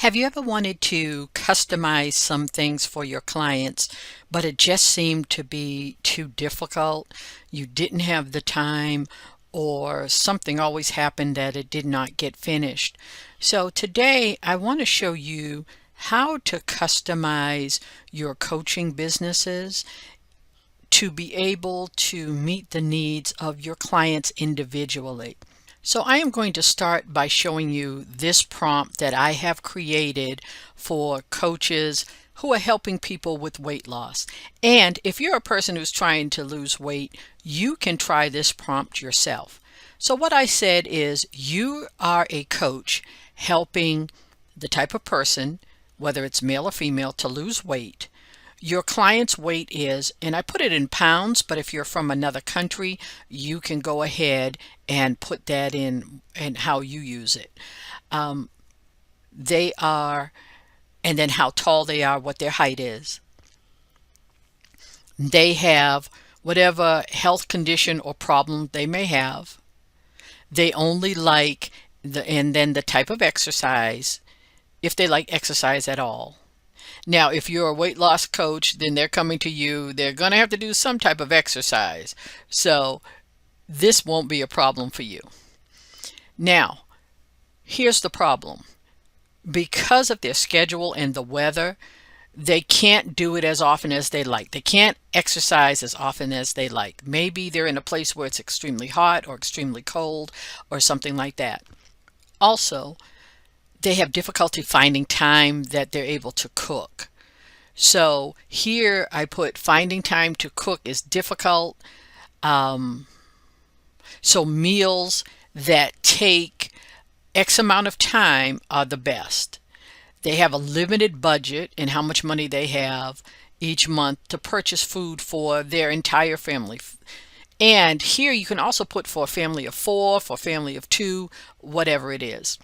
Have you ever wanted to customize some things for your clients, but it just seemed to be too difficult? You didn't have the time, or something always happened that it did not get finished. So today I want to show you how to customize your coaching businesses to be able to meet the needs of your clients individually. So I am going to start by showing you this prompt that I have created for coaches who are helping people with weight loss. And if you're a person who's trying to lose weight, you can try this prompt yourself. So what I said is you are a coach helping the type of person, whether it's male or female, to lose weight. Your client's weight is, and I put it in pounds, but if you're from another country, you can go ahead and put that in and how you use it. They are, and then how tall they are, what their height is. They have whatever health condition or problem they may have. They only like and then the type of exercise, if they like exercise at all. Now, if you're a weight loss coach, then they're coming to you. They're going to have to do some type of exercise. So this won't be a problem for you. Now, here's the problem. Because of their schedule and the weather, they can't do it as often as they like. They can't exercise as often as they like. Maybe they're in a place where it's extremely hot or extremely cold or something like that. Also, they have difficulty finding time that they're able to cook. So here I put finding time to cook is difficult. So meals that take X amount of time are the best. They have a limited budget in how much money they have each month to purchase food for their entire family. And here you can also put for a family of 4, for a family of 2, whatever it is.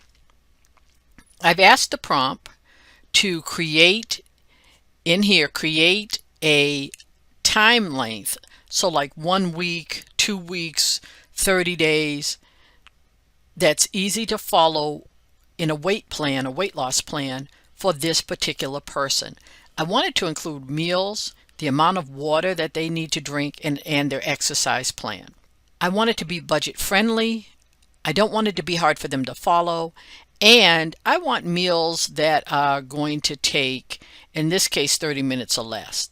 I've asked the prompt to create a time length. So like 1 week, 2 weeks, 30 days. That's easy to follow in a weight plan, a weight loss plan for this particular person. I wanted to include meals, the amount of water that they need to drink, and their exercise plan. I want it to be budget friendly. I don't want it to be hard for them to follow. And I want meals that are going to take, in this case, 30 minutes or less.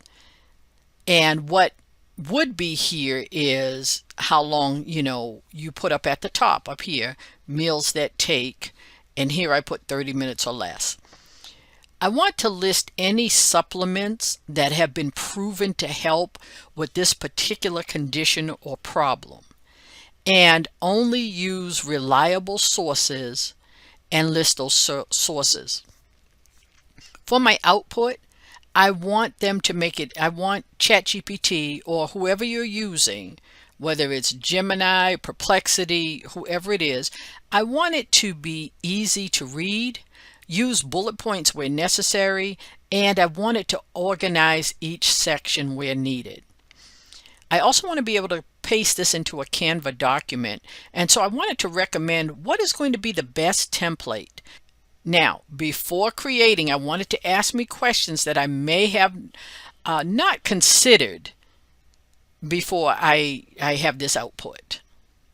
And what would be here is how long, you put up at the top up here, meals that take, and here I put 30 minutes or less. I want to list any supplements that have been proven to help with this particular condition or problem, and only use reliable sources and list those sources. For my output, I want them to make it, I want ChatGPT or whoever you're using, whether it's Gemini, Perplexity, whoever it is, I want it to be easy to read, use bullet points where necessary, and I want it to organize each section where needed. I also want to be able to paste this into a Canva document, and so I wanted to recommend what is going to be the best template. Now, before creating, I wanted to ask me questions that I may have not considered before I have this output.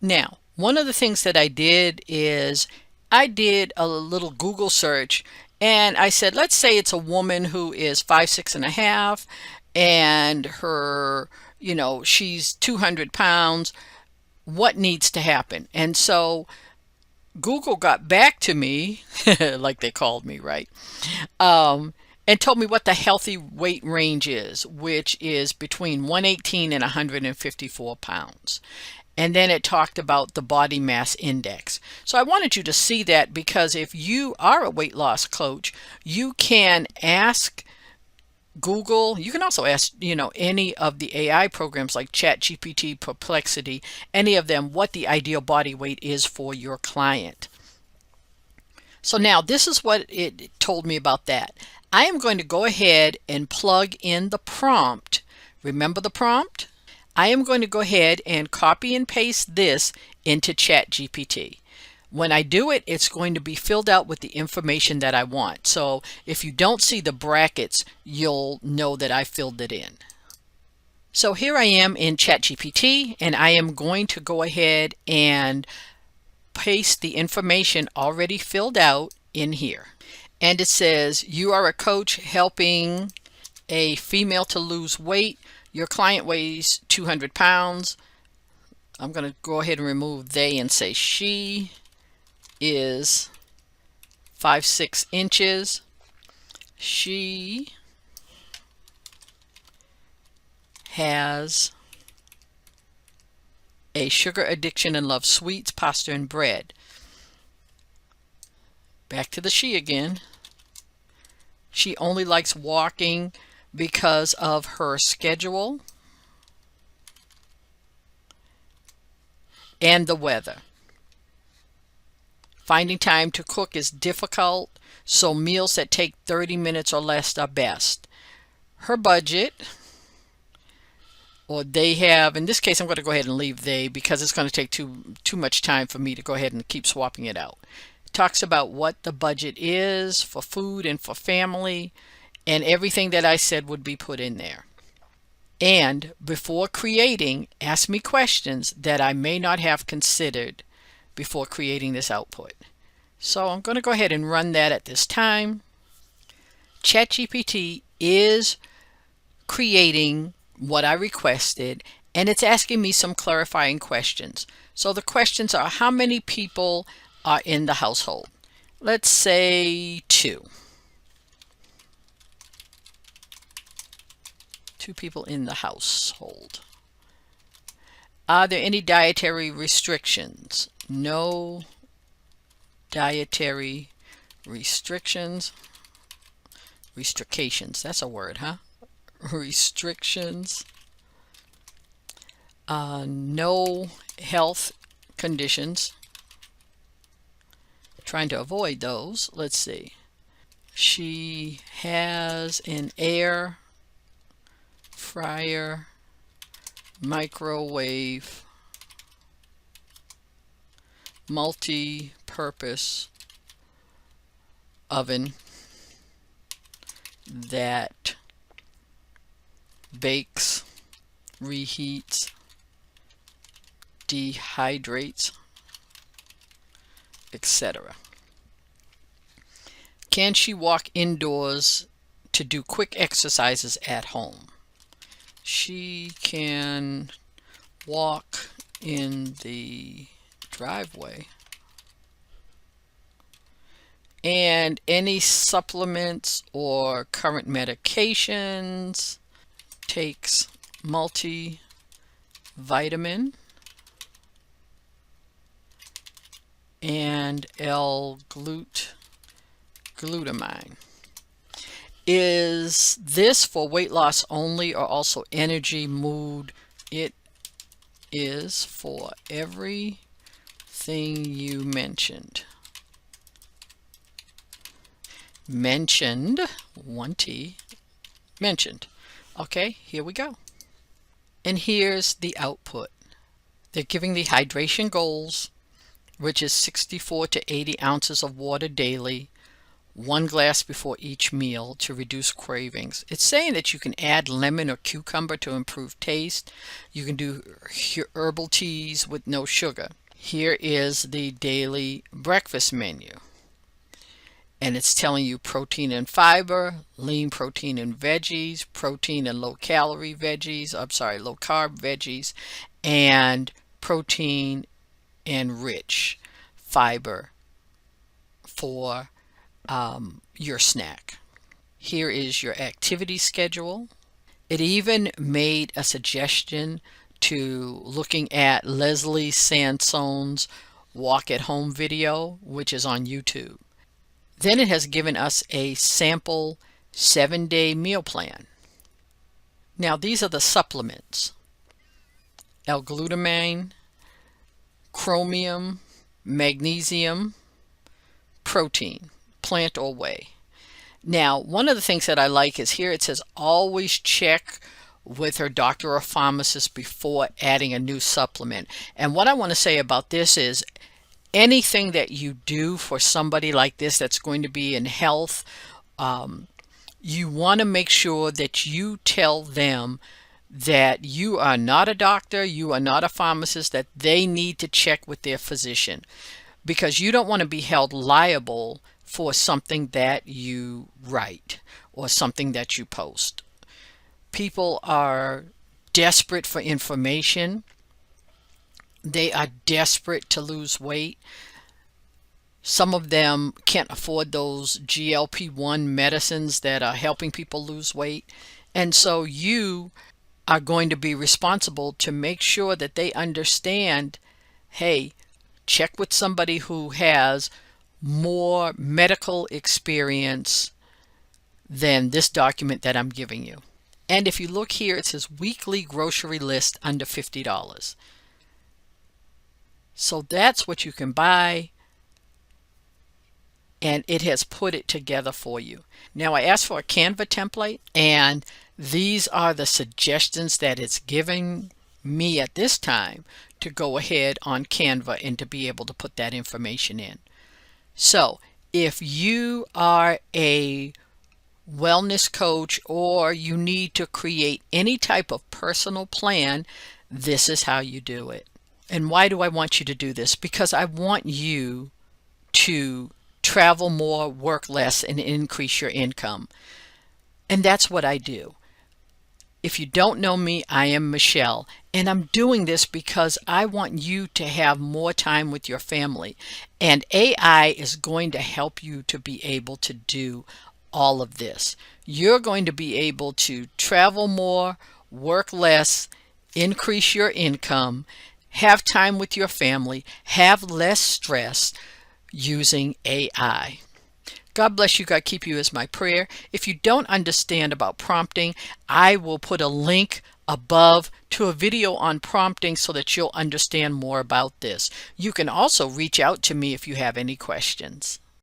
Now, one of the things that I did is I did a little Google search, and I said, let's say it's a woman who is 5'6½", and her, she's 200 pounds. What needs to happen? And so Google got back to me, like they called me, right? And told me what the healthy weight range is, which is between 118 and 154 pounds. And then it talked about the body mass index. So I wanted you to see that, because if you are a weight loss coach, you can ask Google, you can also ask, any of the AI programs like ChatGPT, Perplexity, any of them, what the ideal body weight is for your client. So now this is what it told me about that. I am going to go ahead and plug in the prompt. Remember the prompt? I am going to go ahead and copy and paste this into ChatGPT. When I do it, it's going to be filled out with the information that I want. So if you don't see the brackets, you'll know that I filled it in. So here I am in ChatGPT, and I am going to go ahead and paste the information already filled out in here. And it says, you are a coach helping a female to lose weight. Your client weighs 200 pounds. I'm going to go ahead and remove they and say she is 5'6" inches. She has a sugar addiction and loves sweets, pasta, and bread. Back to the she again. She only likes walking because of her schedule and the weather. Finding time to cook is difficult, so meals that take 30 minutes or less are best. Her budget, or they have, in this case I'm going to go ahead and leave they because it's going to take too much time for me to go ahead and keep swapping it out. It talks about what the budget is for food and for family, and everything that I said would be put in there. And before creating, ask me questions that I may not have considered before creating this output. So I'm going to go ahead and run that at this time. ChatGPT is creating what I requested, and it's asking me some clarifying questions. So the questions are, how many people are in the household? Let's say 2. 2 people in the household. Are there any dietary restrictions? No dietary restrictions. Restrictions, that's a word, huh? Restrictions. No health conditions. Trying to avoid those. Let's see. She has an air fryer, microwave, multi-purpose oven that bakes, reheats, dehydrates, etc. Can she walk indoors to do quick exercises at home? She can walk in the driveway. And any supplements or current medications, takes multivitamin and L-glutamine. Is this for weight loss only or also energy, mood? It is for everything you mentioned. Mentioned, 1T, mentioned. Okay, here we go. And here's the output. They're giving the hydration goals, which is 64 to 80 ounces of water daily, 1 glass before each meal to reduce cravings. It's saying that you can add lemon or cucumber to improve taste. You can do herbal teas with no sugar. Here is the daily breakfast menu. And it's telling you protein and fiber, lean protein and veggies, protein and low carb veggies, and protein and rich fiber for your snack. Here is your activity schedule. It even made a suggestion to looking at Leslie Sansone's walk at home video, which is on YouTube. Then it has given us a sample 7-day meal plan. Now these are the supplements: L-glutamine, chromium, magnesium, protein, plant or whey. Now, one of the things that I like is here it says always check with her doctor or pharmacist before adding a new supplement. And what I want to say about this is anything that you do for somebody like this that's going to be in health, you want to make sure that you tell them that you are not a doctor, you are not a pharmacist, that they need to check with their physician, because you don't want to be held liable for something that you write or something that you post. People are desperate for information. They are desperate to lose weight. Some of them can't afford those GLP-1 medicines that are helping people lose weight. And so you are going to be responsible to make sure that they understand, hey, check with somebody who has more medical experience than this document that I'm giving you. And if you look here, it says weekly grocery list under $50. So that's what you can buy, and it has put it together for you. Now I asked for a Canva template, and these are the suggestions that it's giving me at this time to go ahead on Canva and to be able to put that information in. So if you are a wellness coach or you need to create any type of personal plan, this is how you do it. And why do I want you to do this? Because I want you to travel more, work less, and increase your income. And that's what I do. If you don't know me, I am Michelle, and I'm doing this because I want you to have more time with your family. And AI is going to help you to be able to do all of this. You're going to be able to travel more, work less, increase your income, have time with your family, have less stress using AI. God bless you. God keep you is my prayer. If you don't understand about prompting, I will put a link above to a video on prompting so that you'll understand more about this. You can also reach out to me if you have any questions.